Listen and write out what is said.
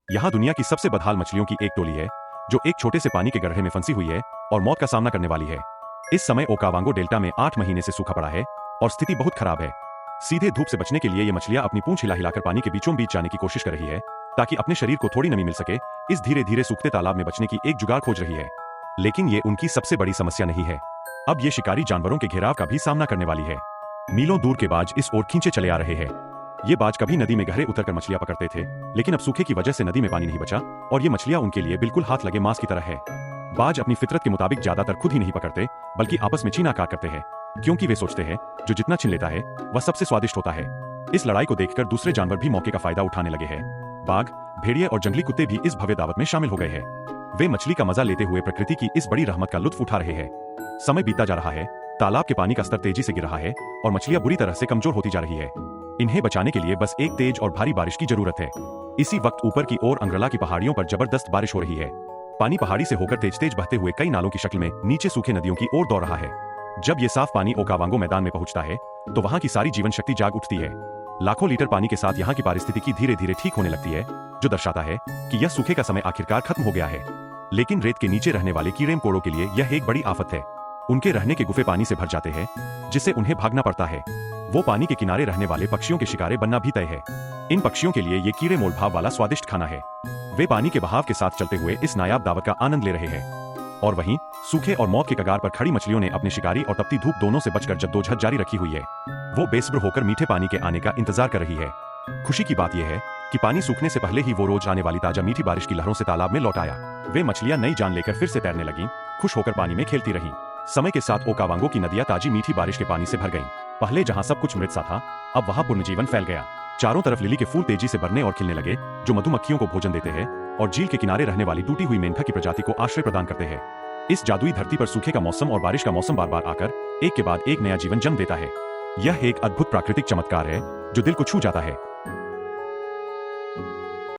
यहाँ दुनिया की सबसे बदहाल मछलियों की एक टोली है जो एक छोटे से पानी के गड्ढे में फंसी हुई है और मौत का सामना करने वाली है। इस समय ओकावांगो डेल्टा में 8 महीने से सूखा पड़ा है और स्थिति बहुत खराब है। सीधे धूप से बचने के लिए ये मछलियां अपनी पूंछ हिला हिलाकर पानी के बीचों बीच जाने की कोशिश कर रही है ताकि अपने शरीर को थोड़ी नमी मिल सके। इस धीरे धीरे सूखते तालाब में बचने की एक जुगाड़ खोज रही है, लेकिन ये उनकी सबसे बड़ी समस्या नहीं है। अब ये शिकारी जानवरों के घेराव का भी सामना करने वाली है। मीलों दूर के बाज इस ओर खींचे चले आ रहे हैं। ये बाज कभी नदी में गहरे उतरकर मछलियां पकड़ते थे, लेकिन अब सूखे की वजह से नदी में पानी नहीं बचा और ये मछलियां उनके लिए बिल्कुल हाथ लगे मांस की तरह है। बाज अपनी फितरत के मुताबिक ज्यादातर खुद ही नहीं पकड़ते बल्कि आपस में छीना काट करते हैं, क्योंकि वे सोचते हैं जो जितना छीन लेता है वह सबसे स्वादिष्ट होता है। इस लड़ाई को देखकर दूसरे जानवर भी मौके का फायदा उठाने लगे हैं। बाघ, भेड़िए और जंगली कुत्ते भी इस भव्य दावत में शामिल हो गए हैं। वे मछली का मजा लेते हुए प्रकृति की इस बड़ी रहमत का लुत्फ उठा रहे हैं। समय बीतता जा रहा है, तालाब के पानी का स्तर तेजी से गिर रहा है और मछलियां बुरी तरह से कमजोर होती जा रही है। इन्हें बचाने के लिए बस एक तेज और भारी बारिश की जरूरत है। इसी वक्त ऊपर की ओर अंग्रला की पहाड़ियों पर जबरदस्त बारिश हो रही है। पानी पहाड़ी से होकर तेज तेज बहते हुए कई नालों की शक्ल में नीचे सूखे नदियों की ओर दौड़ रहा है। जब ये साफ पानी ओकावांगो मैदान में पहुंचता है तो वहां की सारी जीवन शक्ति जाग उठती है। लाखों लीटर पानी के साथ यहाँ की पारिस्थितिकी धीरे धीरे ठीक होने लगती है, जो दर्शाता है कि यह सूखे का समय आखिरकार खत्म हो गया है। लेकिन रेत के नीचे रहने वाले कीड़े मकोड़ों के लिए यह एक बड़ी आफत है। उनके रहने के गुफे पानी से भर जाते हैं, जिससे उन्हें भागना पड़ता है। वो पानी के किनारे रहने वाले पक्षियों के शिकारे बनना भी तय है। इन पक्षियों के लिए ये कीड़े मोलभाव वाला स्वादिष्ट खाना है। वे पानी के बहाव के साथ चलते हुए इस नायाब दावत का आनंद ले रहे हैं। और वहीं सूखे और मौत के कगार पर खड़ी मछलियों ने अपने शिकारी और तपती धूप दोनों से बचकर जद्दोजहद जारी रखी हुई है। वो बेसब्र होकर मीठे पानी के आने का इंतजार कर रही है। खुशी की बात यह है कि पानी सूखने से पहले ही वो रोज आने वाली ताजा मीठी बारिश की लहरों से तालाब में लौट आया। वे मछलियां नई जान लेकर फिर से तैरने लगीं, खुश होकर पानी में खेलती रहीं। समय के साथ ओकावांगो की नदियां ताजी मीठी बारिश के पानी से भर गईं। पहले जहां सब कुछ मृत सा था, अब वहां पुनर्जीवन फैल गया। चारों तरफ लिली के फूल तेजी से बढ़ने और खिलने लगे, जो मधुमक्खियों को भोजन देते हैं और झील के किनारे रहने वाली टूटी हुई मेंढक की प्रजाति को आश्रय प्रदान करते हैं। इस जादुई धरती पर सूखे का मौसम और बारिश का मौसम बार बार आकर एक के बाद एक नया जीवन जन्म देता है। यह एक अद्भुत प्राकृतिक चमत्कार है जो दिल को छू जाता है।